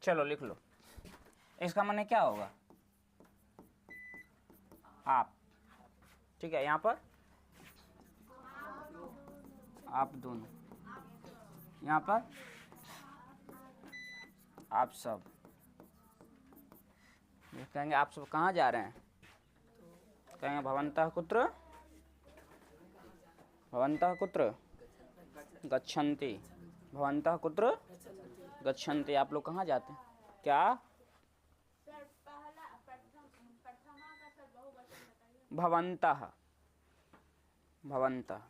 चलो लिख लो, इसका माने क्या होगा? आप, ठीक है। यहाँ पर आप दोनों, यहाँ पर आप सब। ये कहेंगे आप सब कहाँ जा रहे हैं? कहेंगे भवन्तः कुत्र, भवन्तः कुत्र गच्छन्ति, भवन्तः कुत्र गच्छन्ति। आप लोग कहाँ जाते हैं? क्या? भवन्तः, भवन्तः।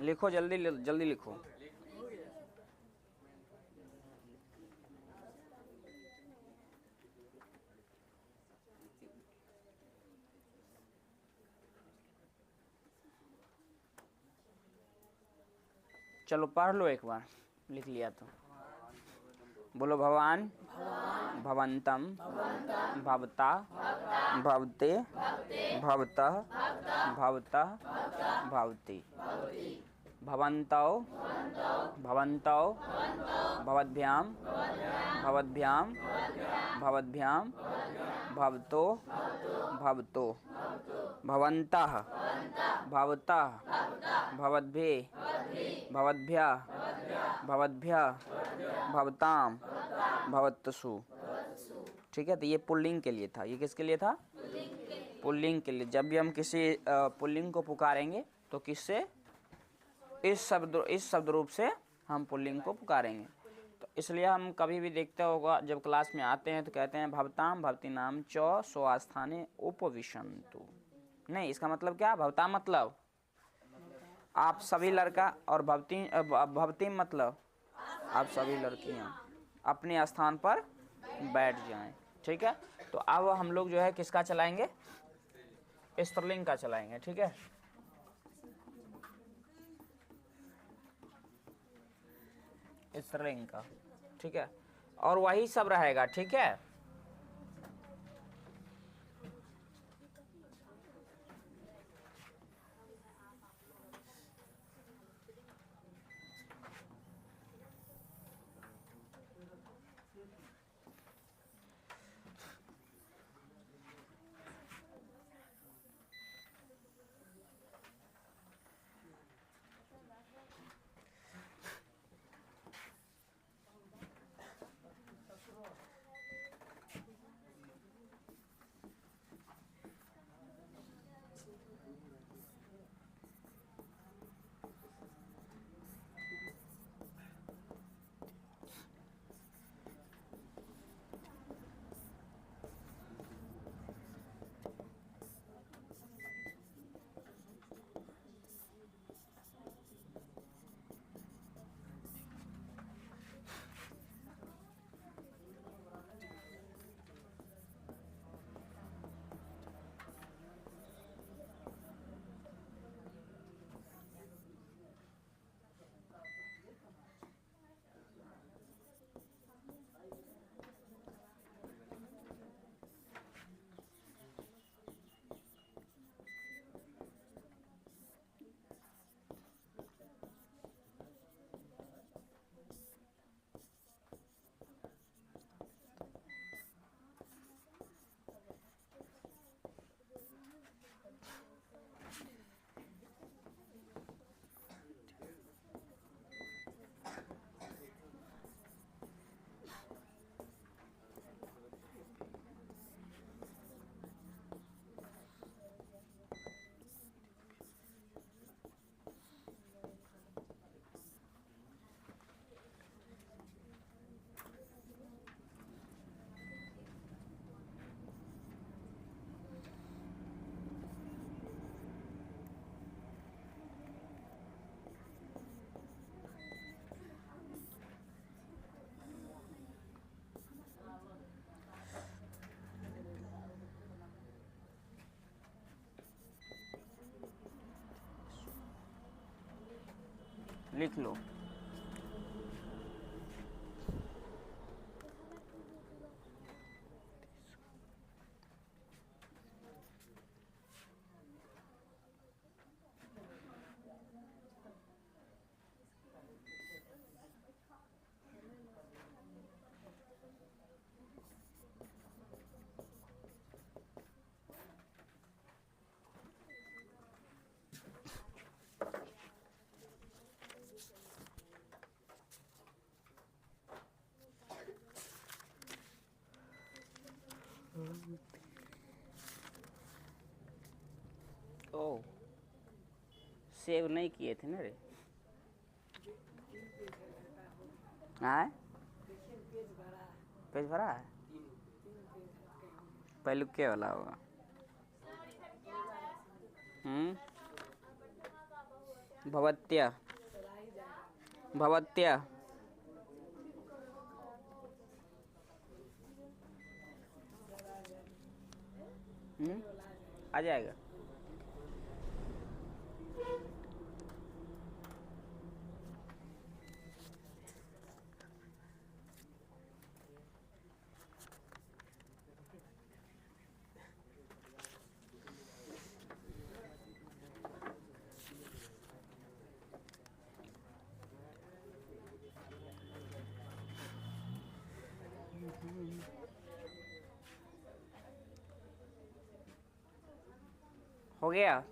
लिखो जल्दी जल्दी लिखो। चलो पढ़ लो एक बार, लिख लिया तो बोलो। भवान, भवन्तम, भवता, भवते, भवतः, भवतः, भवति, भवन्तौ, भवन्तौ, भवद्भ्यां, भवद्भ्यां, भवद्भ्यां, भवतो, भवतो, भवन्तः, भवतः, भवद्भिः, भवद्भ्यः, भवद्भ्यः, भवतां, भवत्सु। ठीक है, तो ये पुल्लिंग के लिए था। ये किसके लिए था? पुल्लिंग के लिए। जब भी हम किसी पुल्लिंग को पुकारेंगे तो किससे? इस शब्द रूप से हम पुल्लिंग को पुकारेंगे। तो इसलिए हम कभी भी देखते होगा जब क्लास में आते हैं तो कहते हैं भवताम भवतीनाम च स्वस्थाने उपविशन्तु। नहीं, इसका मतलब क्या? भवता मतलब आप सभी लड़का, और भवती मतलब आप सभी लड़कियां अपने स्थान पर बैठ जाएं। ठीक है, तो अब हम लोग जो है किसका चलाएंगे? स्त्रीलिंग का चलाएंगे। ठीक है, स्त्रीलिंग का। ठीक है, और वही सब रहेगा। ठीक है, लिख लो। ओ सेव नहीं किए थे ना रे। हाँ पेज भरा है, पहले क्या वाला होगा? भवत्या भवत्या आ जाएगा। हो गया।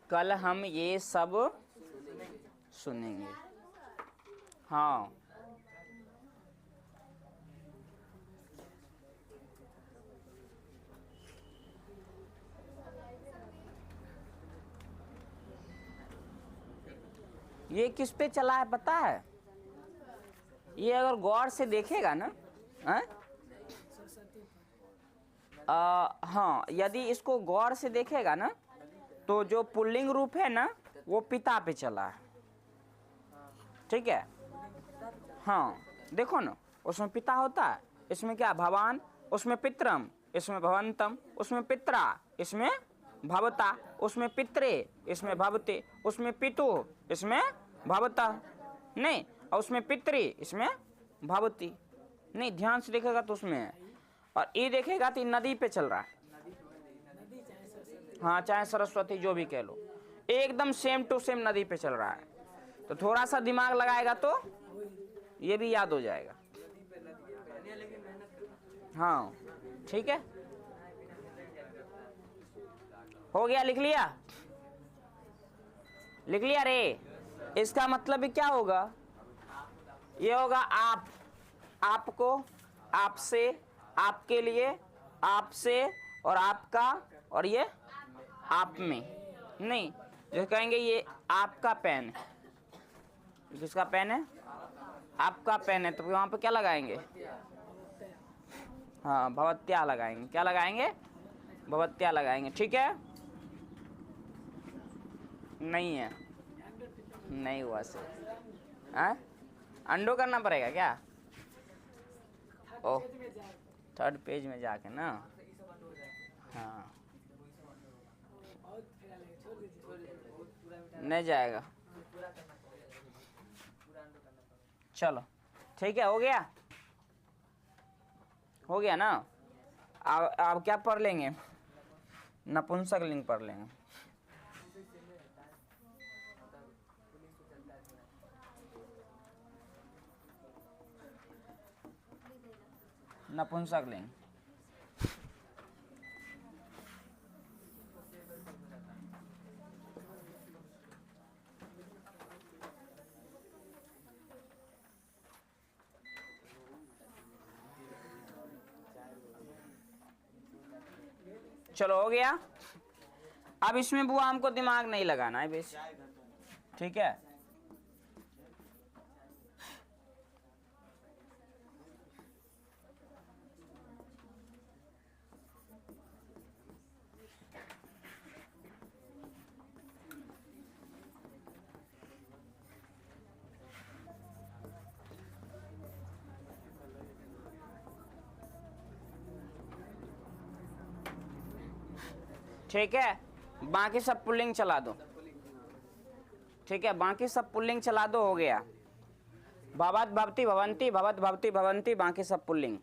कल हम ये सब सुनेंगे। हाँ ये किस पे चला है पता है? ये अगर गौर से देखेगा ना, हाँ यदि इसको गौर से देखेगा ना तो जो पुल्लिंग रूप है ना वो पिता पे चला है। ठीक है, हाँ देखो ना, उसमें पिता होता है, इसमें क्या भवान, उसमें पितरम, इसमें भवंतम, उसमें पित्रा, इसमें भवता, उसमें पित्रे, इसमें भवते, उसमें पितु, इसमें भवता नहीं, और उसमें पितरी, इसमें भवती नहीं। ध्यान से देखेगा तो उसमें है। और ये देखेगा तो नदी पे चल रहा है। हाँ चाहे सरस्वती जो भी कह लो, एकदम सेम टू सेम नदी पे चल रहा है। तो थोड़ा सा दिमाग लगाएगा तो ये भी याद हो जाएगा। हाँ ठीक है, हो गया, लिख लिया? लिख लिया रे? इसका मतलब क्या होगा? ये होगा आप, आपको, आपसे, आपके लिए, आपसे, और आपका, और ये आप में नहीं। जो कहेंगे ये आपका पेन, किसका पेन है? आपका पेन है, तो वहां पे क्या लगाएंगे? हाँ भवत्या लगाएंगे। क्या लगाएंगे? भवत्या लगाएंगे। ठीक है, नहीं है, नहीं हुआ से। अंडो करना पड़ेगा क्या? ओह थर्ड पेज में जाके ना, हाँ नहीं जाएगा। चलो ठीक है, हो गया, हो गया ना। अब क्या पढ़ लेंगे? नपुंसक लिंग पढ़ लेंगे। नपुंसक लिंग, चलो हो गया। अब इसमें बुआ हमको दिमाग नहीं लगाना है बेस, ठीक है। ठीक है, बाकी सब पुल्लिंग चला दो। ठीक है, बाकी सब पुल्लिंग चला दो, हो गया। भवत भवति भवंती, भवत भवति भवंती, बाकी सब पुल्लिंग।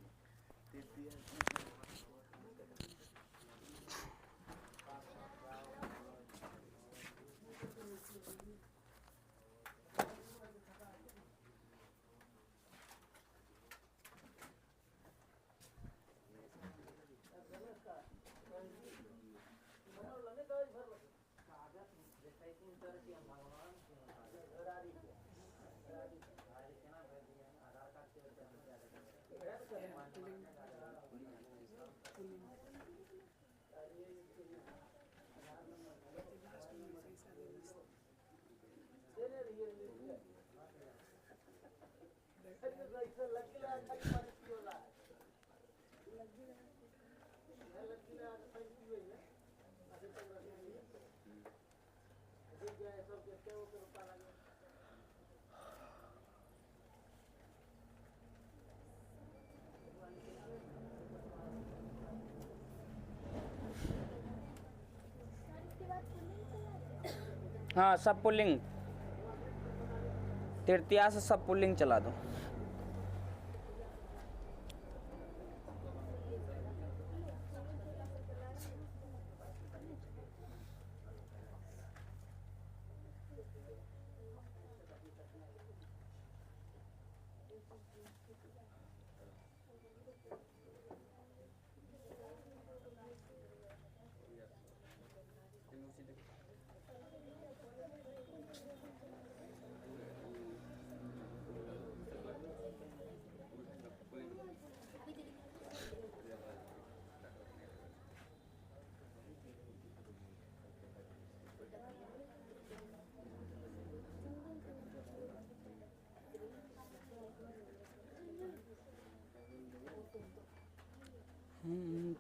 हाँ, सब पुल्लिंग, तृतीया से सब पुल्लिंग चला दो।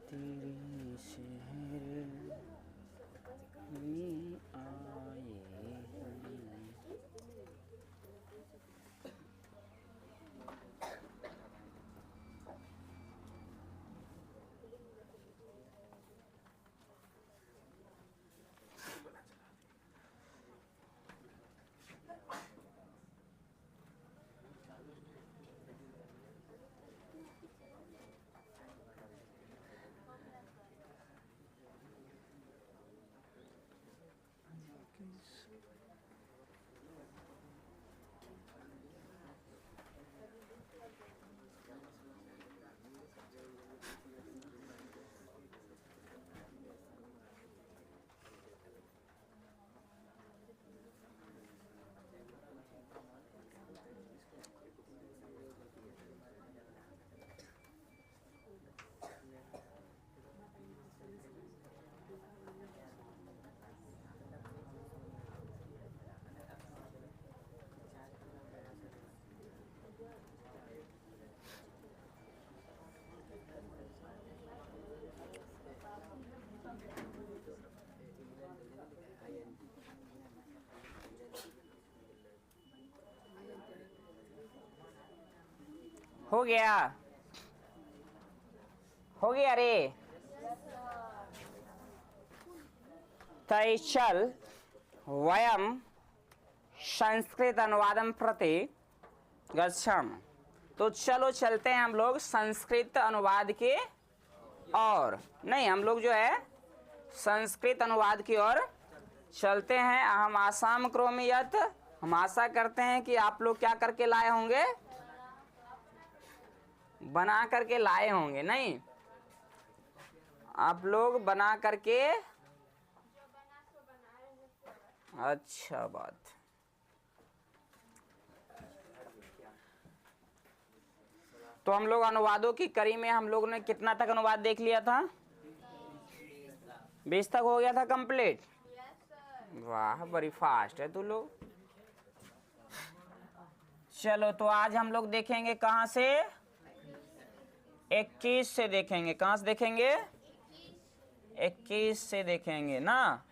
तेरे शहर में आए हैं। हो गया, हो गया रे। तैचल वयम संस्कृत अनुवादम प्रति गच्छाम। तो चलो चलते हैं हम लोग संस्कृत अनुवाद के और नहीं, हम लोग जो है संस्कृत अनुवाद की ओर चलते हैं। हम आसाम क्रोमियत, हम आशा करते हैं कि आप लोग क्या करके लाए होंगे, बना करके लाए होंगे। नहीं, आप लोग बना करके, अच्छा बात। तो हम लोग अनुवादों की कड़ी में हम लोग ने कितना तक अनुवाद देख लिया था? 20 तक हो गया था कंप्लीट? वाह बड़ी फास्ट है तू लोग। चलो तो आज हम लोग देखेंगे कहाँ से? 21 से देखेंगे। कहाँ से देखेंगे? 21 से देखेंगे ना।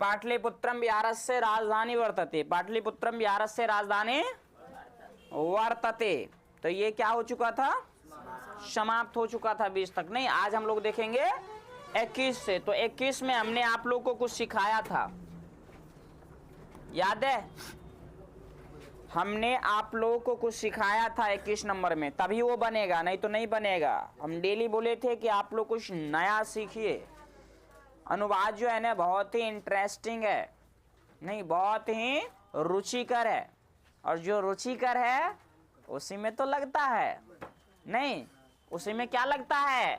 पाटलिपुत्रम बिहारस्य राजधानी वर्तते। पाटलिपुत्रम बिहारस्य राजधानी वर्तते। तो ये क्या हो चुका था? समाप्त हो चुका था 20 तक। नहीं, आज हम लोग देखेंगे 21 से। तो 21 में हमने आप लोग को कुछ सिखाया था, याद है? हमने आप लोगों को कुछ सिखाया था 21 नंबर में, तभी वो बनेगा, नहीं तो नहीं बनेगा। हम डेली बोले थे कि आप लोग कुछ नया सीखिए। अनुवाद जो है ना बहुत ही इंटरेस्टिंग है, नहीं बहुत ही रुचिकर है, और जो रुचिकर है उसी में तो लगता है। नहीं, उसी में क्या लगता है?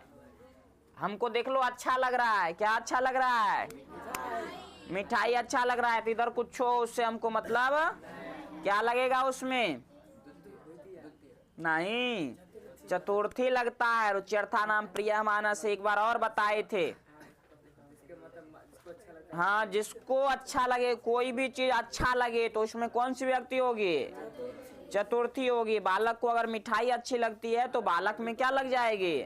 हमको देख लो अच्छा लग रहा है। क्या अच्छा लग रहा है? मिठाई अच्छा लग रहा है। तो इधर कुछ हो उससे हमको मतलब क्या लगेगा उसमें? नहीं, चतुर्थी लगता है। रुच्यर्था नाम प्रिय मानस एक बार और बताए थे। हाँ, जिसको अच्छा लगे, कोई भी चीज अच्छा लगे तो उसमें कौन सी व्यक्ति होगी? चतुर्थी होगी। बालक को अगर मिठाई अच्छी लगती है तो बालक में क्या लग जाएगी?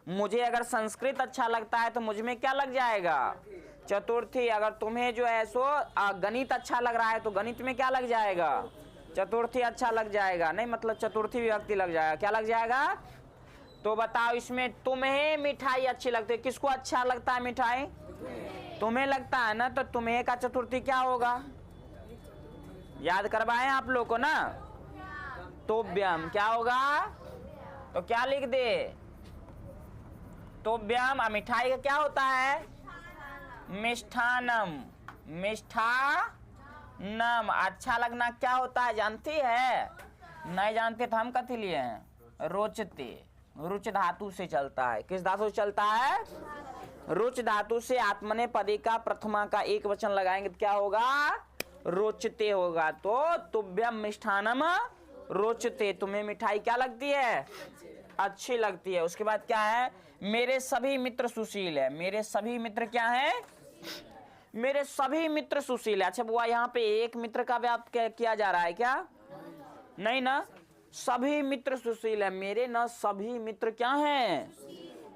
मुझे अगर संस्कृत अच्छा लगता है तो मुझ में क्या लग जाएगा? चतुर्थी। अगर तुम्हें जो है सो गणित अच्छा लग रहा है तो गणित में क्या लग जाएगा? चतुर्थी अच्छा लग जाएगा। नहीं मतलब चतुर्थी विभक्ति लग जाएगा। क्या लग जाएगा? तो बताओ, इसमें तुम्हें मिठाई अच्छी लगती है। किसको अच्छा लगता है मिठाई? तुम्हें लगता है ना, तो तुम्हें का चतुर्थी क्या होगा? याद करवाएं आप लोग को ना। तोभ्यम क्या होगा? तो क्या लिख दे? तोभ्यम। मिठाई का क्या होता है? मिष्ठानम। मिष्ठानम। अच्छा लगना क्या होता है जानती है? नहीं जानते तो हम कथी लिए हैं? रोचते। रुच धातु से चलता है। किस धातु से चलता है? रुच धातु से। आत्मनेपदी का प्रथमा का एक वचन लगाएंगे तो क्या होगा? रोचते होगा। तो तुभ्यम मिष्ठानम रोचते। तुम्हें मिठाई क्या लगती है? अच्छी लगती है। उसके बाद क्या है? मेरे सभी मित्र सुशील है। मेरे सभी मित्र क्या है? मेरे सभी मित्र सुशील है। अच्छा बुआ, यहाँ पे एक मित्र का व्याप किया जा रहा है क्या? नहीं ना, सभी मित्र सुशील है। मेरे ना सभी मित्र क्या हैं?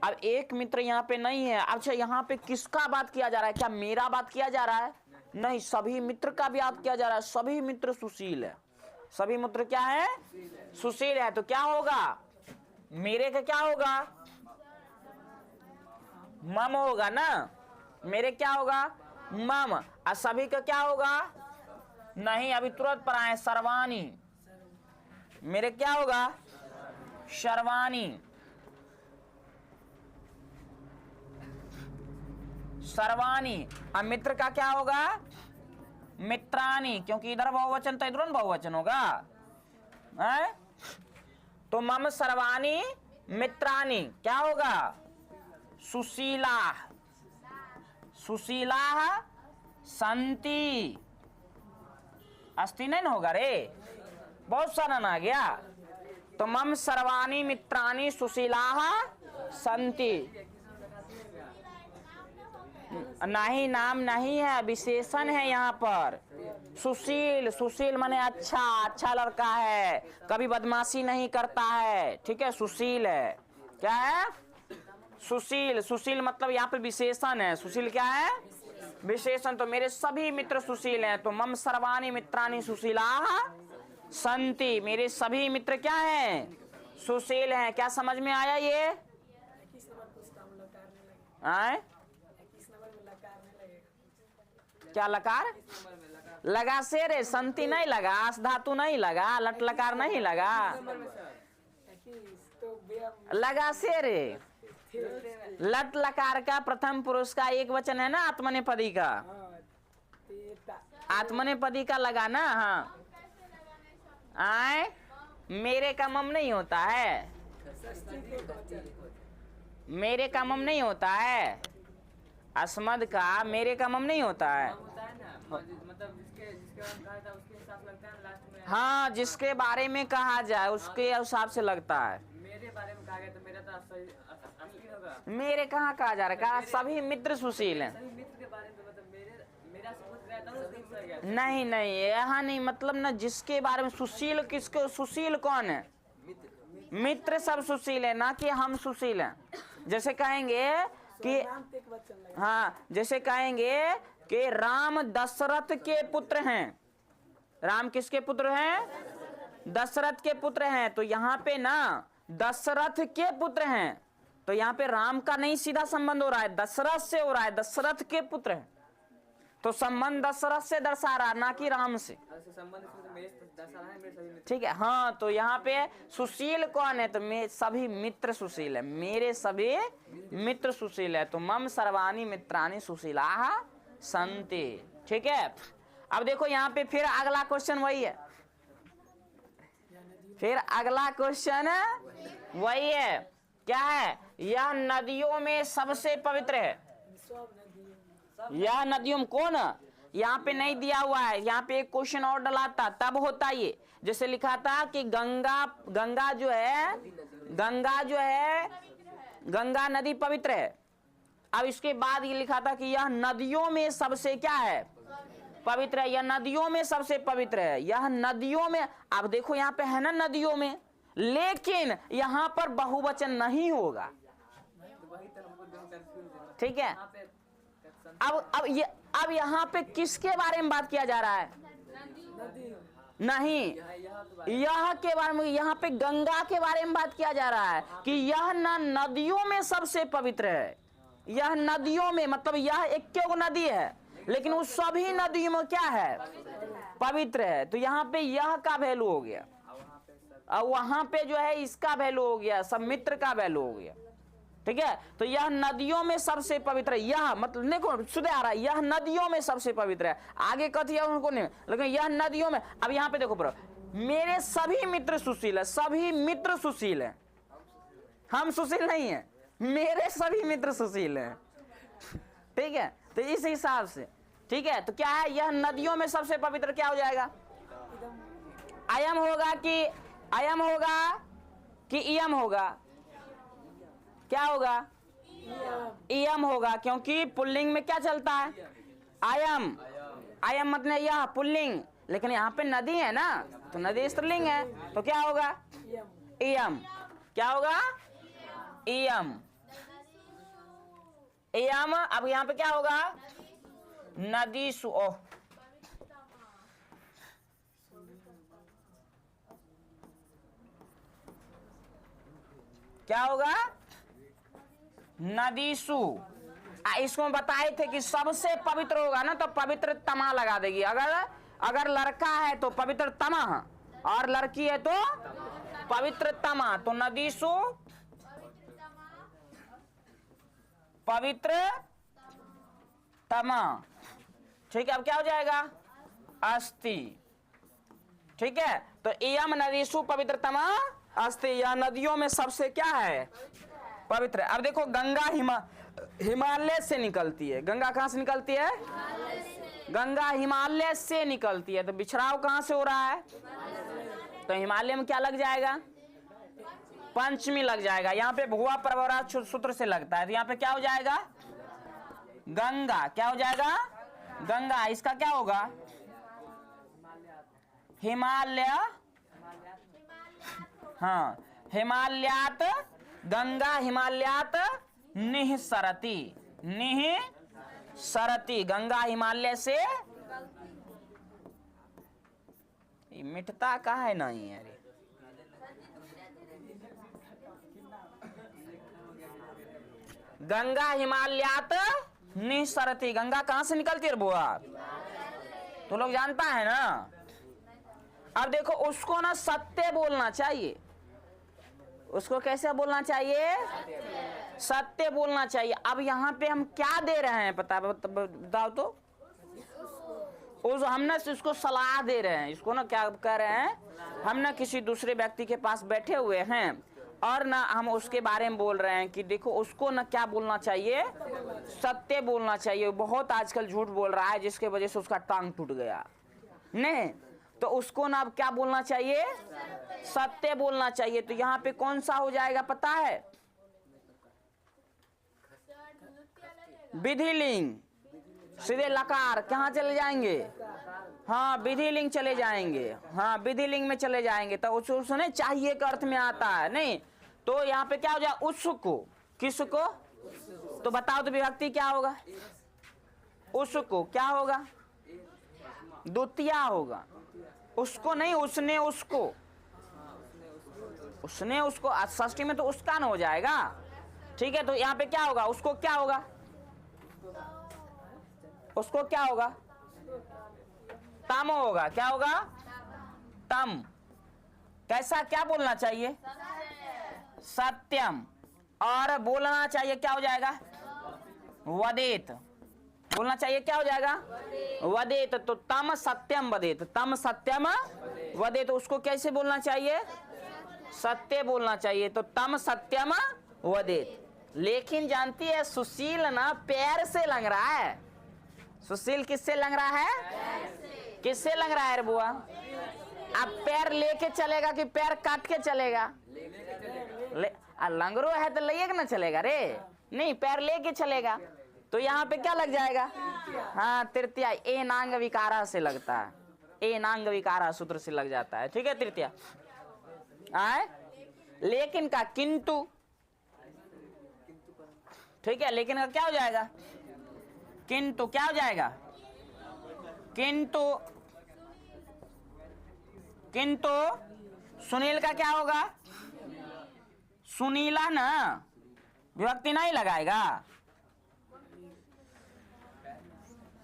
अब एक मित्र यहाँ पे नहीं है। अच्छा यहाँ पे किसका बात किया जा रहा है? क्या मेरा बात किया जा रहा है? नहीं, सभी मित्र का बात किया जा रहा है। सभी मित्र सुशील है। सभी मित्र क्या है? सुशील है। तो क्या होगा? मेरे का क्या होगा? मम होगा ना। मेरे क्या होगा? मम। और सभी का क्या होगा? नहीं, अभी तुरंत पर आए। सर्वानी। मेरे क्या होगा? सर्वानी। सर्वानी। अब मित्र का क्या होगा? मित्रानी। क्योंकि इधर बहुवचन तो इधर बहुवचन होगा है? तो मम सर्वानी मित्रानी क्या होगा? सुशीला। सुशीला संति। अस्ति नहीं होगा रे, बहुत सारा ना आ गया। तो मम सर्वानी मित्रानी सुशीला संति। नहीं, नाम नहीं है, विशेषण है यहाँ पर। सुशील। सुशील माने अच्छा, अच्छा लड़का है, कभी बदमाशी नहीं करता है, ठीक है, सुशील है। क्या है? सुशील। सुशील मतलब यहाँ पे विशेषण है। सुशील क्या है? विशेषण। तो मेरे सभी मित्र सुशील हैं। तो मम सर्वाणी मित्राणी सुशीला संति। मेरे सभी मित्र क्या हैं? सुशील हैं। क्या समझ में आया ये? आए? क्या लकार लगा से रे? संति नहीं लगा, आस धातु नहीं लगा, लट लकार नहीं लगा, लगा से रे। लट लकार का प्रथम पुरुष का एक वचन है ना, आत्मनेपदी का। आत्मनेपदी का लगा ना। हाँ, आए? मेरे का मम नहीं होता है। मेरे का मम नहीं होता है। अस्मद का मेरे का मम नहीं होता है। हाँ, जिसके बारे में कहा जाए उसके हिसाब से लगता है। कहा गया तो मेरा तो असली होगा। मेरे कहाँ कहा जा रहा है, कहा सभी मित्र सुशील हैं। सभी मित्र के बारे में तो मतलब मेरा सबूत रहता है उसको सही गया। नहीं नहीं, यहाँ नहीं, मतलब ना जिसके बारे में सुशील, किसको सुशील कौन है? मित्र सब सुशील है, ना कि हम सुशील हैं। जैसे कहेंगे कि हाँ, जैसे कहेंगे कि राम दशरथ के पुत्र हैं। राम किसके पुत्र हैं? दशरथ के पुत्र हैं। तो यहाँ पे ना दशरथ के पुत्र हैं, तो यहाँ पे राम का नहीं सीधा संबंध हो रहा है, दशरथ से हो रहा है, दशरथ के पुत्र हैं, तो संबंध दशरथ से दर्शा रहा, ना कि राम से। संबंध इसमें मेरे दर्शा रहा है, मेरे सभी मित्र। ठीक है, हाँ। तो यहाँ पे सुशील कौन है? तो मैं सभी मित्र सुशील है, मेरे सभी मित्र सुशील है। तो मम सर्वाणी मित्राणि सुशीलाः सन्ति। ठीक है, अब देखो यहाँ पे फिर अगला क्वेश्चन वही है, फिर अगला क्वेश्चन वही है, क्या है? यह नदियों में सबसे पवित्र है। यह नदियों में कौन? यहाँ पे नहीं दिया हुआ है, यहाँ पे एक क्वेश्चन और डलाता तब होता ये। जैसे लिखा था कि गंगा जो है गंगा नदी पवित्र है। अब इसके बाद ये लिखा था कि यह नदियों में सबसे क्या है? पवित्र है। यह नदियों में सबसे पवित्र है, यह नदियों में। अब देखो यहाँ पे है ना नदियों में, लेकिन यहाँ पर बहुवचन नहीं होगा। ठीक है, अब यहाँ पे किसके बारे में बात किया जा रहा है? नहीं, यह के बारे में, यहाँ पे गंगा के बारे में बात किया जा रहा है कि यह ना नदियों में सबसे पवित्र है। यह नदियों में मतलब यह एक नदी है, लेकिन उस सभी नदियों में क्या है? पवित्र है। तो यहाँ पे यह का वैल्यू हो गया, और वहां पे जो है इसका वैल्यू हो गया, सब मित्र का वैल्यू हो गया। ठीक है, तो यह नदियों में सबसे पवित्र है। यह मतलब देखो शुद्ध आ रहा है, यह नदियों में सबसे पवित्र है। आगे कथी है उनको नहीं, लेकिन यह नदियों में। अब यहाँ पे देखो पूरा, मेरे सभी मित्र सुशील है, सभी मित्र सुशील है, हम सुशील नहीं है, मेरे सभी मित्र सुशील है। ठीक है, तो इस हिसाब से ठीक है, तो क्या है? यह नदियों में सबसे पवित्र क्या हो जाएगा? अयम होगा कि अयम होगा कि इयम होगा? क्या होगा? इयम होगा, क्योंकि पुल्लिंग में क्या चलता है? अयम। अयम मतलब यह पुल्लिंग, लेकिन यहाँ पे नदी है ना, तो नदी स्त्रीलिंग है, तो क्या होगा? इयम। क्या होगा? इयम। इयम। अब यहाँ पे क्या होगा? नदी सु। ओह, क्या होगा? नदीसु। इसको बताए थे कि सबसे पवित्र होगा ना तो पवित्र तमा लगा देगी। अगर लड़का है तो पवित्र तमा, और लड़की है तो पवित्र तमा। तो नदीसु पवित्र तमा। ठीक है, अब क्या हो जाएगा? अस्ति। ठीक है, तो इयम नदीसु पवित्र तमा अस्ति। यह नदियों में सबसे क्या है? पवित्र। अब देखो गंगा हिमालय से निकलती है। गंगा कहां से निकलती है? गंगा हिमालय से निकलती है, तो बिछड़ाव कहां से हो रहा है? तो हिमालय में क्या लग जाएगा? पंचमी लग जाएगा। यहाँ पे भुआ प्रवरा सूत्र से लगता है, तो यहाँ पे क्या हो जाएगा? गंगा। क्या हो जाएगा? गंगा। इसका क्या होगा? हिमालय। हाँ, हिमालयात गंगा हिमालयात निःसरति। निःसरति, गंगा हिमालय से। मिटता का है नहीं है रे। गंगा हिमालयात निःसरति। गंगा कहां से निकलती है बुआ? तो लोग जानता है ना। अब देखो उसको ना सत्य बोलना चाहिए। उसको कैसे बोलना चाहिए? सत्य बोलना चाहिए। अब यहाँ पे हम क्या दे रहे हैं बताओ तो। हम ना इसको सलाह दे रहे हैं, इसको ना क्या कह रहे हैं, हम ना किसी दूसरे व्यक्ति के पास बैठे हुए हैं और ना हम उसके बारे में बोल रहे हैं कि देखो उसको ना क्या बोलना चाहिए? सत्य बोलना चाहिए। बहुत आजकल झूठ बोल रहा है जिसके वजह से उसका टांग टूट गया। नहीं, तो उसको ना अब क्या बोलना चाहिए, सत्य बोलना चाहिए। तो यहाँ पे कौन सा हो जाएगा पता है, विधिलिंग, सीधे लकार कहाँ चले जाएंगे, हाँ विधिलिंग चले जाएंगे, हाँ विधिलिंग में चले जाएंगे। तो उसने चाहिए के अर्थ में आता है नहीं, तो यहाँ पे क्या हो जाए, उसको, किसको, तो बताओ तो विभक्ति क्या होगा, उसको क्या होगा, द्वितीया होगा, उसको नहीं, उसने उसको, उसने उसको, षष्ठी में तो उसका न हो जाएगा, ठीक है। तो यहाँ पे क्या होगा, उसको क्या होगा, उसको क्या होगा, तम होगा, क्या होगा, तम। कैसा, क्या बोलना चाहिए, सत्यम, और बोलना चाहिए क्या हो जाएगा, वदेत, बोलना चाहिए क्या हो जाएगा, वदेत। तो तम सत्यम वदेत, तम सत्यम वदेत, उसको कैसे बोलना चाहिए, सत्य बोलना चाहिए। तो तम सत्यम वदेत। लेकिन जानती है सुशील ना पैर से लंग रहा है, सुशील किससे लंग रहा है, किससे लंग रहा है रे बुआ, अब पैर लेके चलेगा कि पैर काट के चलेगा, लंगरो है तो ले ना चलेगा रे, नहीं पैर लेके चलेगा। तो यहाँ पे क्या लग जाएगा, हाँ तृतीया, ए नांग विकारा से लगता है, ए नांग विकारा सूत्र से लग जाता है, ठीक है तृतीया। आए लेकिन का किंतु, ठीक है, लेकिन का क्या हो जाएगा, किंतु क्या हो जाएगा, किंतु, किंतु सुनील का क्या होगा, सुनीला ना, विभक्ति नहीं लगाएगा,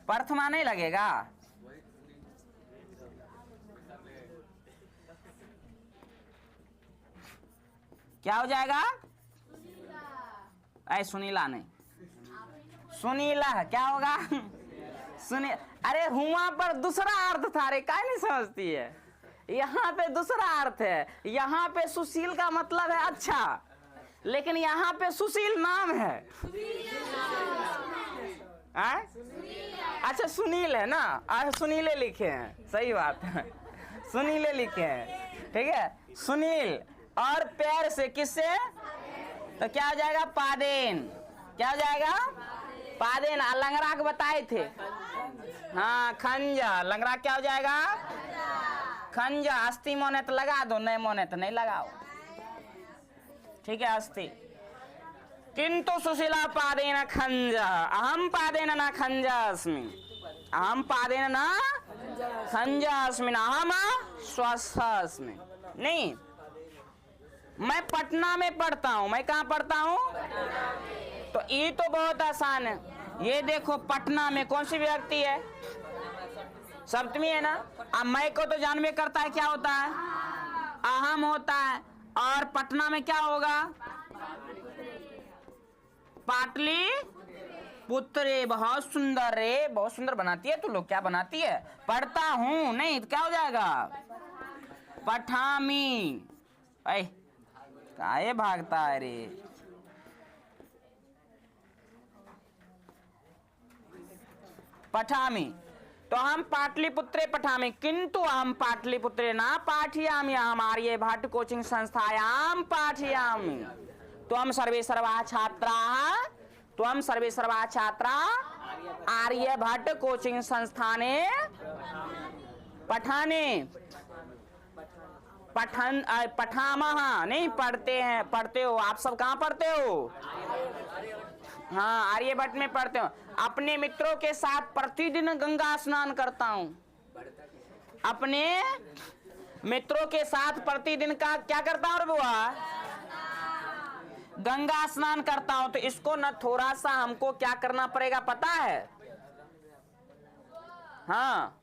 प्रथमा नहीं लगेगा, क्या हो जाएगा, ऐ सुनीला नहीं, सुनीला क्या होगा, सुनी, अरे हुआ पर दूसरा अर्थ था रे, क्या नहीं समझती है, यहाँ पे दूसरा अर्थ है, यहाँ पे सुशील का मतलब है अच्छा, लेकिन यहाँ पे सुशील नाम है, अच्छा सुनील है ना, सुनीले लिखे हैं, सही बात है, सुनीले लिखे हैं, ठीक है, सुनील, और पैर से किससे, तो क्या हो जाएगा, पादेन, क्या हो जाएगा, पादेन। लंगड़ा के बताए थे, हाँ खंजा, लंगड़ा क्या हो जाएगा, खंजा। अस्थि मोने तो लगा दो, नहीं मोने तो नहीं लगाओ, ठीक है अस्थि। किंतु सुशीला पादेन खंजा, अहम पादेन न खंजा अस्मि, अहम पादेन न खंजा अस्मि, अहम स्वस्थ अस्मि। नहीं, मैं पटना में पढ़ता हूँ, मैं कहाँ पढ़ता हूँ, तो ये तो बहुत आसान है, ये देखो पटना में कौन सी विभक्ति है, सप्तमी है ना। अब मैं को तो जानवे करता है क्या होता है, अहम होता है, और पटना में क्या होगा, पाटली पुत्री। बहुत सुंदर रे, बहुत सुंदर बनाती है तू लोग, क्या बनाती है, पढ़ता हूँ नहीं तो क्या हो जाएगा, पठामी। ऐ काहे भागता है रे, पठामी। तो हम पाटलिपुत्रे पठामी, किंतु हम पाटलिपुत्रे ना पाठयामि, हमारे भट्ट कोचिंग संस्थायाम पाठयामि। तो हम सर्वे सर्वा छात्रा, तो हम सर्वे सर्वा छात्रा आर्य भट्ट कोचिंग संस्थाने पठाने, पठन पठामह नहीं पढ़ते हैं, पढ़ते हो आप सब, कहाँ पढ़ते हो, हाँ आर्यभट्ट में पढ़ते हो। अपने मित्रों के साथ प्रतिदिन गंगा स्नान करता हूँ, अपने मित्रों के साथ प्रतिदिन का क्या करता हूँ बुआ, गंगा स्नान करता हूँ। तो इसको न थोड़ा सा हमको क्या करना पड़ेगा पता है, हाँ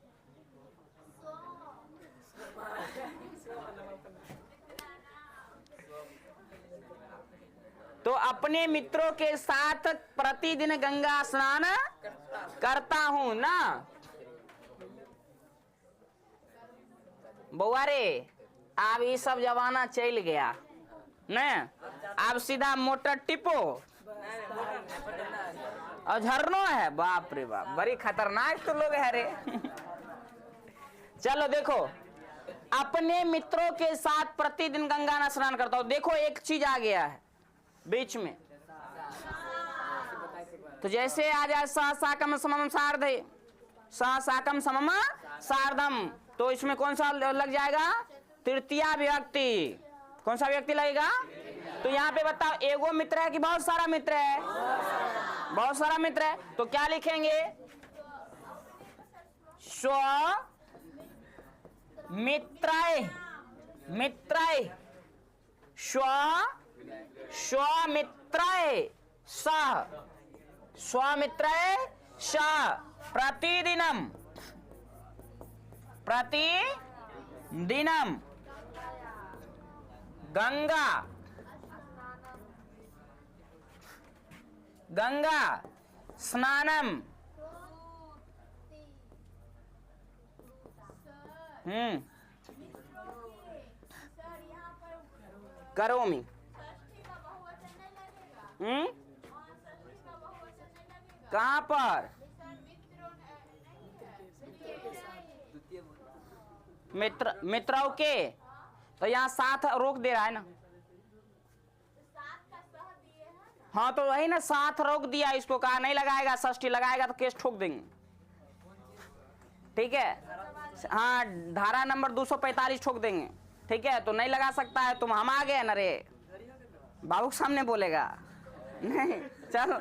तो अपने मित्रों के साथ प्रतिदिन गंगा स्नान करता हूं ना। बउआ रे, अब ये सब जमाना चल गया न, अब सीधा मोटर टिपो और झरनो है, बाप रे बाप, बड़ी खतरनाक तो लोग है रे। चलो देखो अपने मित्रों के साथ प्रतिदिन गंगा में स्नान करता हूं। देखो एक चीज आ गया है बीच में, तो जैसे आ जाए स साकम समम सार्धे, स साकम समम सार्धम, तो इसमें कौन सा लग जाएगा? तृतीया विभक्ति। कौन सा व्यक्ति लगेगा? तो यहाँ पे बताओ एगो मित्र है कि बहुत सारा मित्र है? बहुत सारा मित्र है, तो क्या लिखेंगे? स्व मित्राय, मित्राय, स्वमित्राय सह, स्वमित्राय सह प्रतिदिनम, प्रतिदिनम गंगा, गंगा स्नानम करोमि। कहाँ पर? मित्र, मित्रों के, तो यहाँ साथ रोक दे रहा है ना। हाँ तो वही ना, साथ रोक दिया, इसको कहा नहीं लगाएगा, षष्ठी लगाएगा तो केस ठोक देंगे। ठीक है, हाँ धारा नंबर 245 ठोक देंगे। ठीक है, तो नहीं लगा सकता है, तुम हम आ गए ना रे, बाबू के सामने बोलेगा नहीं। चलो,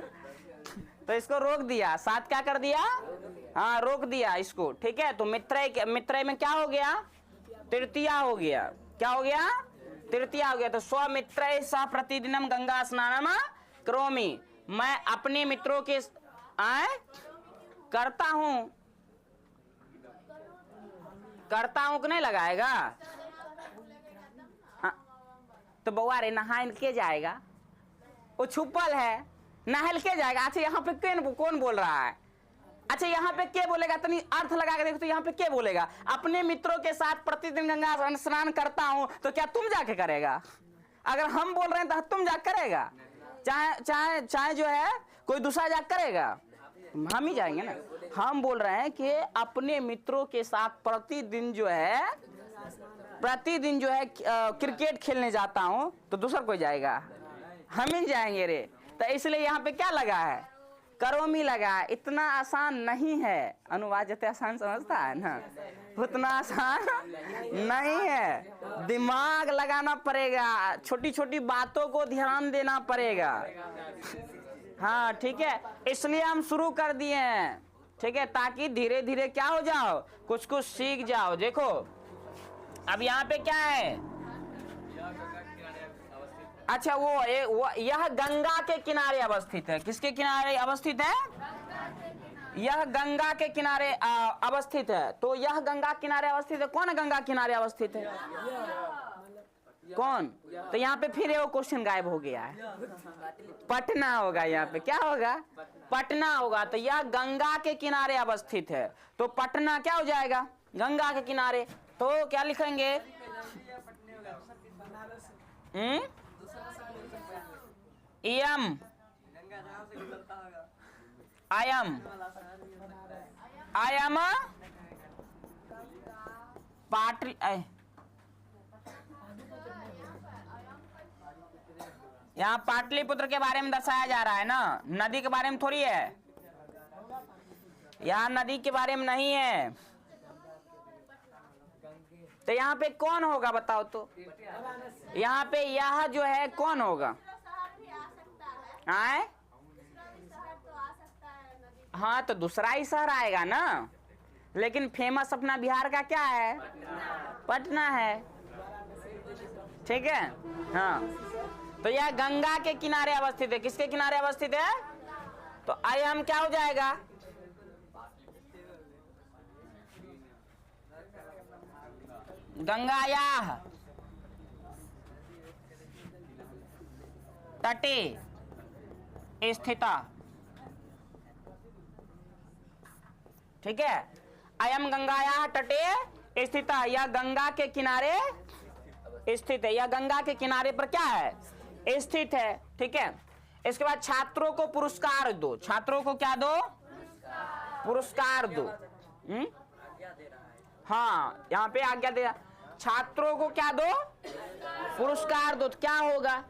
तो इसको रोक दिया, साथ क्या कर दिया? हाँ रोक दिया इसको। ठीक है, तो मित्र में क्या हो गया? तृतीया हो गया। क्या हो गया? तृतीया हो गया। तो स्वमित्र सह प्रतिदिनम गंगा स्नानम करोमि, मैं अपने मित्रों के करता हूं, करता हूं कि नहीं लगाएगा? तो बउआ रे नहाल के जाएगा, वो छुपल है, नहल के जाएगा। अच्छा यहाँ पे कौन बोल रहा है? अच्छा यहाँ पे क्या बोलेगा? तनी अर्थ लगा के देखो तो यहाँ पे क्या बोलेगा? अपने मित्रों के साथ प्रतिदिन गंगा स्नान करता हूं, तो क्या तुम जाके करेगा? अगर हम बोल रहे हैं तो तुम जाके करेगा? चाहे जो है कोई दूसरा जाके करेगा? हम ही जाएंगे ना। हम बोल रहे हैं कि अपने मित्रों के साथ प्रतिदिन जो है क्रिकेट खेलने जाता हूं, तो दूसरा कोई जाएगा? हम ही जाएंगे रे। तो इसलिए यहाँ पे क्या लगा है? करोमि लगा है। इतना आसान नहीं है, अनुवाद जितना आसान समझता है ना, उतना आसान नहीं है। दिमाग लगाना पड़ेगा, छोटी छोटी बातों को ध्यान देना पड़ेगा। हाँ ठीक है, इसलिए हम शुरू कर दिए हैं। ठीक है, ताकि धीरे धीरे क्या हो जाओ, कुछ कुछ सीख जाओ। देखो अब यहाँ पे क्या है? अच्छा वो यह गंगा के किनारे अवस्थित है। किसके किनारे अवस्थित है? यह गंगा के किनारे अवस्थित है। तो यह गंगा किनारे अवस्थित है। कौन गंगा किनारे अवस्थित है? कौन? तो यहाँ पे फिर वो क्वेश्चन गायब हो गया है। पटना होगा, यहाँ पे क्या होगा? पटना होगा। तो यह गंगा के किनारे अवस्थित है, तो पटना क्या हो जाएगा? गंगा के किनारे। तो क्या लिखेंगे? इयम आयम आयम पाटल यहाँ पाटलिपुत्र के बारे में दर्शाया जा रहा है ना, नदी के बारे में थोड़ी है। यहाँ नदी के बारे में नहीं है। तो यहाँ पे कौन होगा बताओ तो? यहाँ पे यह जो है कौन होगा? आए? हाँ तो दूसरा ही शहर आएगा ना, लेकिन फेमस अपना बिहार का क्या है? पटना है। ठीक है, हाँ। तो यह गंगा के किनारे अवस्थित है। किसके किनारे अवस्थित है? तो आइए हम क्या हो जाएगा? गंगायाः तटे स्थिता। ठीक है, अयम गंगायाः तटे स्थिता, यह गंगा के किनारे स्थित है। यह गंगा के किनारे पर क्या है? स्थित है। ठीक है, इसके बाद छात्रों को पुरस्कार दो। छात्रों को क्या दो? पुरस्कार दो। हाँ यहाँ पे आज्ञा दे। छात्रों को क्या दो? पुरस्कार दो। तो क्या होगा?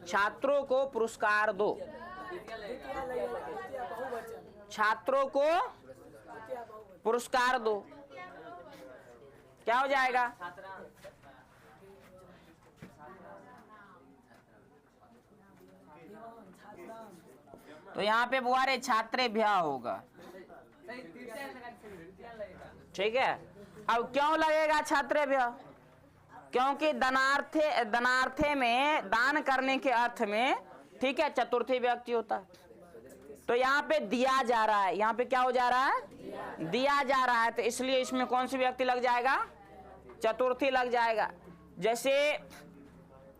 छात्रों को पुरस्कार दो। छात्रों को पुरस्कार दो। क्या हो जाएगा? तो यहाँ पे बुआरे छात्रेभ्य होगा। ठीक है। अब क्यों लगेगा छात्रेभ्य? क्योंकि दनार्थे में, दान करने के अर्थ में, ठीक है, चतुर्थी व्यक्ति होता है। तो यहाँ पे दिया जा रहा है, यहाँ पे क्या हो जा रहा है? दिया जा रहा है। तो इसलिए इसमें कौन सी व्यक्ति लग जाएगा? चतुर्थी लग जाएगा। जैसे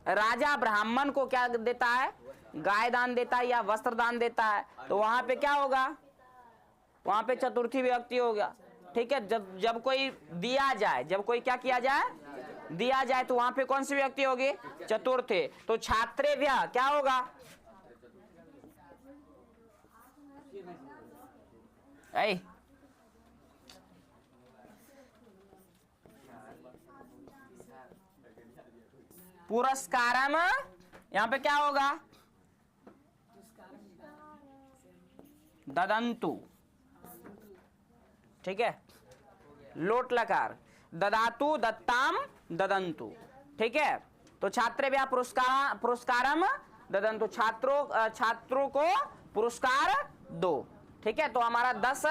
राजा ब्राह्मण को क्या देता है? गाय दान देता है या वस्त्र दान देता है। तो वहां पे क्या होगा? वहां पे चतुर्थी व्यक्ति होगा। ठीक है। जब कोई दिया जाए, जब कोई क्या किया जाए? दिया जाए, तो वहां पे कौन सी व्यक्ति होगी? चतुर्थी। तो छात्रेभ्य क्या होगा? ऐ पुरस्कारम, यहां पे क्या होगा? ददंतु। ठीक है। लोट लकार, ददातु, दत्ताम, ददंतु। ठीक है। तो छात्रेभ्यः पुरस्कारम ददंतु, छात्रों को पुरस्कार दो। ठीक है। तो हमारा 10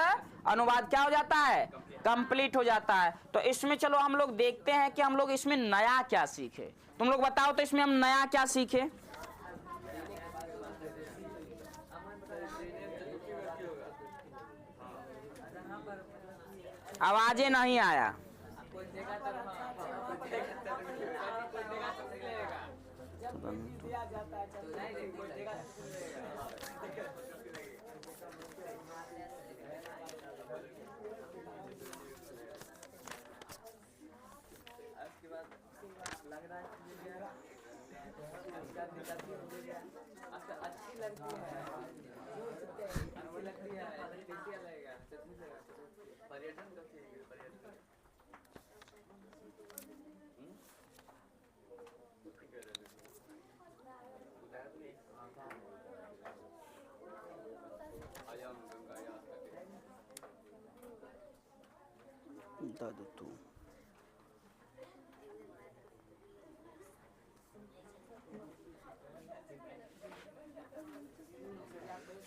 अनुवाद क्या हो जाता है? कंप्लीट हो जाता है। तो इसमें चलो हम लोग देखते हैं कि हम लोग इसमें नया क्या सीखे। तुम लोग बताओ तो इसमें हम नया क्या सीखे? आवाजें नहीं आया।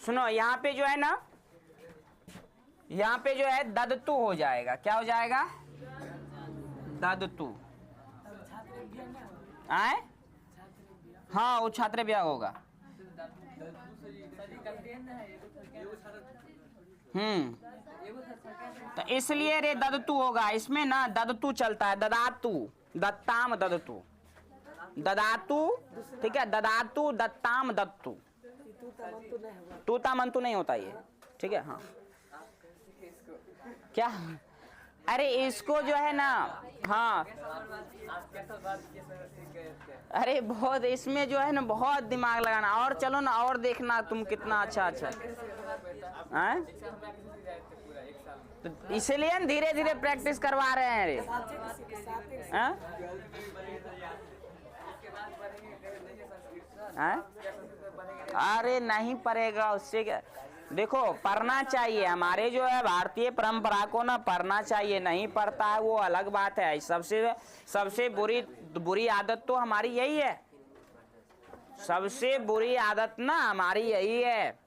सुनो, यहाँ पे जो है ना, यहाँ पे जो है ददतु हो जाएगा। क्या हो जाएगा? ददतु। आए? हाँ, वो छात्रेभ्य होगा। तो इसलिए रे ददतु होगा। इसमें ना ददतु चलता है। ददातु, दत्ताम, ददतु, ददातु। ठीक है। ददातु, दत्ताम, दत्तु। तूता मंतु नहीं होता ये। ठीक है। हाँ, क्या? अरे इसको जो है ना, हाँ, अरे बहुत इसमें जो है ना बहुत दिमाग लगाना। और चलो ना, और देखना तुम कितना अच्छा हैं। तो इसलिए धीरे धीरे प्रैक्टिस करवा रहे हैं। अरे नहीं पढ़ेगा, उससे क्या? देखो, पढ़ना चाहिए। हमारे जो है भारतीय परंपरा को ना पढ़ना चाहिए। नहीं पढ़ता है वो अलग बात है। सबसे बुरी आदत तो हमारी यही है। सबसे बुरी आदत ना हमारी यही है।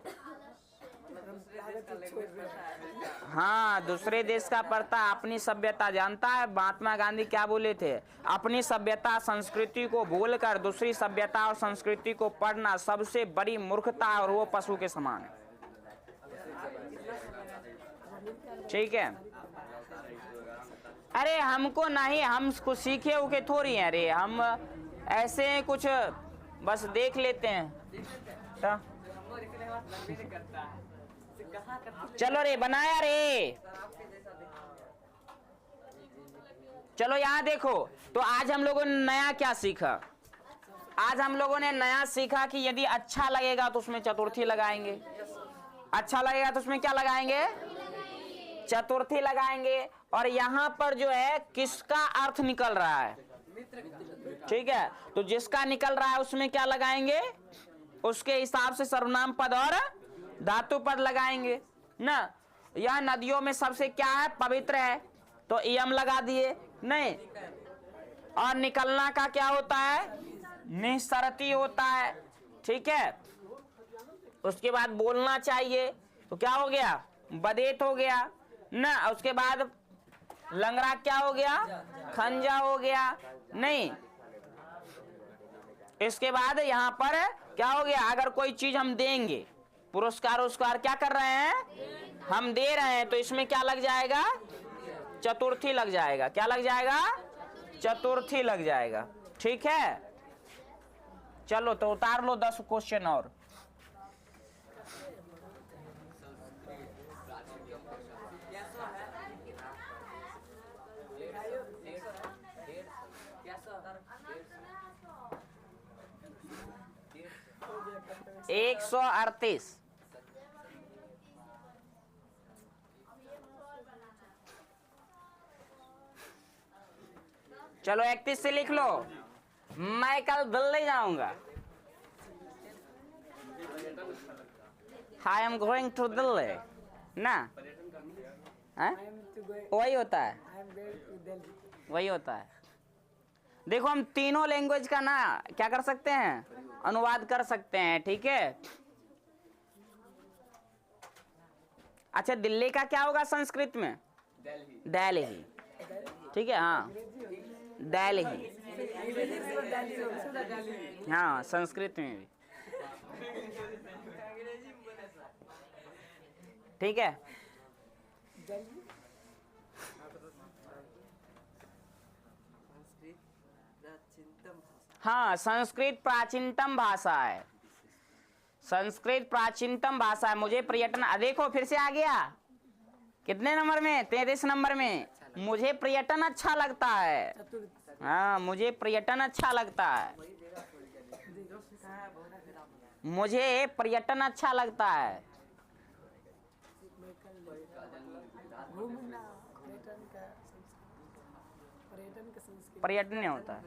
हाँ, दूसरे देश का पढ़ता, अपनी सभ्यता जानता है। महात्मा गांधी क्या बोले थे? अपनी सभ्यता संस्कृति को भूलकर दूसरी सभ्यता और संस्कृति को पढ़ना सबसे बड़ी मूर्खता, और वो पशु के समान है। ठीक है। अरे हमको नहीं, हम कुछ सीखे उके थोड़ी हैं। अरे हम ऐसे कुछ बस देख लेते हैं। चलो रे, बनाया रे। चलो यहाँ देखो। तो आज हम लोगों ने नया क्या सीखा? आज हम लोगों ने नया सीखा कि यदि अच्छा लगेगा तो उसमें चतुर्थी लगाएंगे। अच्छा लगेगा तो उसमें क्या लगाएंगे? चतुर्थी लगाएंगे और यहाँ पर जो है किसका अर्थ निकल रहा है, ठीक है, तो जिसका निकल रहा है उसमें क्या लगाएंगे, उसके हिसाब से सर्वनाम पद और धातु पद लगाएंगे ना। यह नदियों में सबसे क्या है, पवित्र है, तो यम लगा दिए नहीं। और निकलना का क्या होता है, निस्सरती होता है, ठीक है। उसके बाद बोलना चाहिए, तो क्या हो गया, बदेत हो गया ना। उसके बाद लंगड़ा क्या हो गया, खंजा हो गया नहीं। इसके बाद यहां पर क्या हो गया, अगर कोई चीज हम देंगे, पुरस्कार उसकार क्या कर रहे हैं, हम दे रहे हैं, तो इसमें क्या लग जाएगा, चतुर्थी लग जाएगा। क्या लग जाएगा, चतुर्थी लग जाएगा, ठीक है। चलो तो उतार लो 10 क्वेश्चन और। एक 138। चलो 31 से लिख लो, मैं कल दिल्ली जाऊंगा। I am going to Delhi ना, वही होता है, वही होता है। देखो हम तीनों लैंग्वेज का ना क्या कर सकते हैं, अनुवाद कर सकते हैं, ठीक है। अच्छा दिल्ली का क्या होगा संस्कृत में, दिल्ली, ठीक है, हाँ दिल्ली, हाँ संस्कृत में भी, ठीक है। हाँ संस्कृत प्राचीनतम भाषा है, संस्कृत प्राचीनतम भाषा है। मुझे पर्यटन, देखो फिर से आ गया, कितने नंबर में, 33 नंबर में। मुझे पर्यटन अच्छा लगता है, हाँ मुझे पर्यटन अच्छा लगता है, मुझे पर्यटन अच्छा लगता है। पर्यटन नहीं होता है,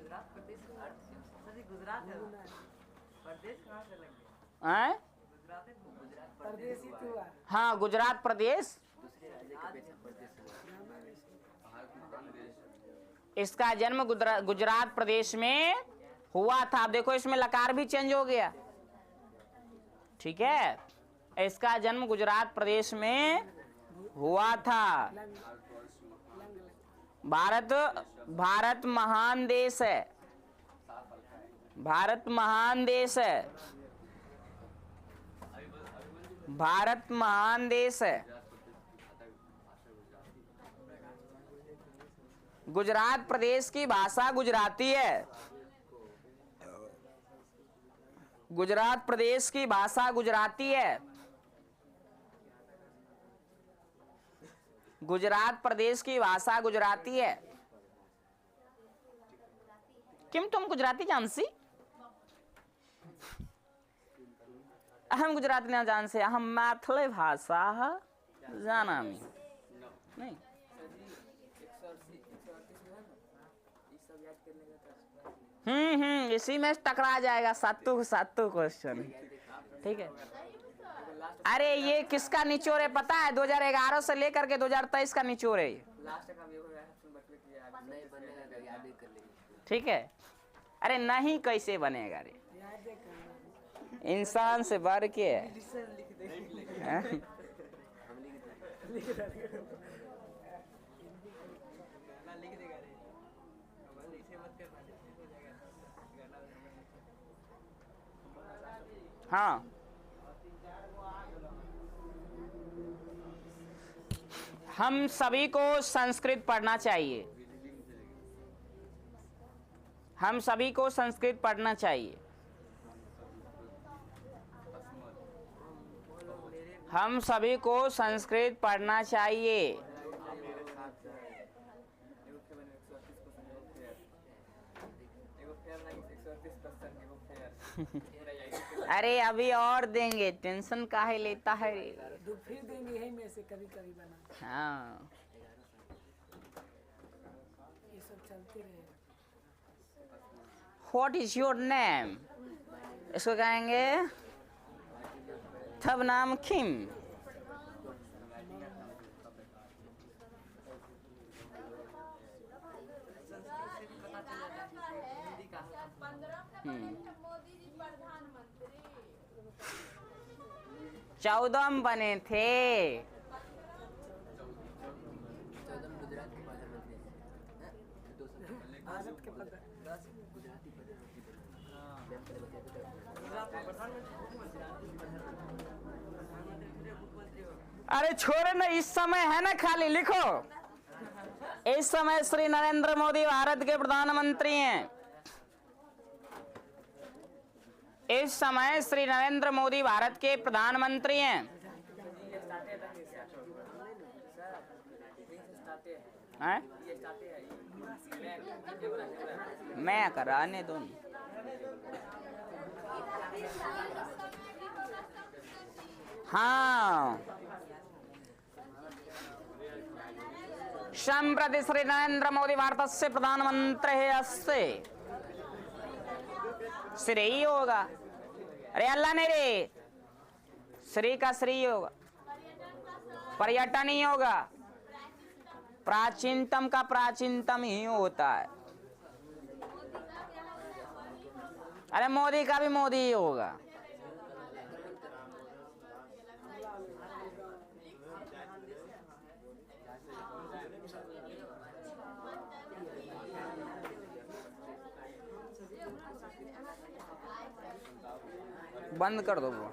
हाँ गुजरात प्रदेश, इसका जन्म गुजरात प्रदेश में हुआ था। आप देखो इसमें लकार भी चेंज हो गया, ठीक है। इसका जन्म गुजरात प्रदेश में हुआ था। भारत महान देश है, भारत महान देश है, भारत महान देश है। गुजरात प्रदेश की भाषा गुजराती है, गुजरात प्रदेश की भाषा गुजराती है, गुजरात प्रदेश की भाषा गुजराती है। किम तुम गुजराती जानसी? अहम गुजराती न जान से, अहम मैथिली भाषा जाना नहीं। इसी में टकरा जाएगा सातों क्वेश्चन, ठीक है। अरे ये किसका निचोड़ है पता है, 2011 से लेकर के 2023 का निचोड़ है, ठीक है। अरे नहीं कैसे बनेगा रे, इंसान से बढ़ के है। हाँ हम सभी को संस्कृत पढ़ना चाहिए, हम सभी को संस्कृत पढ़ना चाहिए, हम सभी को संस्कृत पढ़ना चाहिए। अरे अभी और देंगे, टेंशन काहे लेता है रे। फिर देंगे यही में से कभी कभी बना, हाँ ये सब चलते रहेगा। व्हाट इज योर नेम, इसको कहेंगे तब नाम किम। मोदी जी प्रधानमंत्री 14 बने थे। भारत के पद अरे छोड़े ना, इस समय है ना, खाली लिखो। इस समय श्री नरेंद्र मोदी भारत के प्रधानमंत्री हैं। इस समय श्री नरेंद्र मोदी भारत के प्रधानमंत्री हैं। हैं? मैं कराने दो। हाँ, सम्प्रति श्री नरेंद्र मोदी भारतस्य प्रधानमंत्री अस्ति। श्री ही होगा, अरे अल्लाह ने रे, श्री का श्री होगा, पर्यटन ही होगा, प्राचीनतम का प्राचीनतम ही होता है। अरे मोदी का भी मोदी ही होगा। बंद कर दो वो।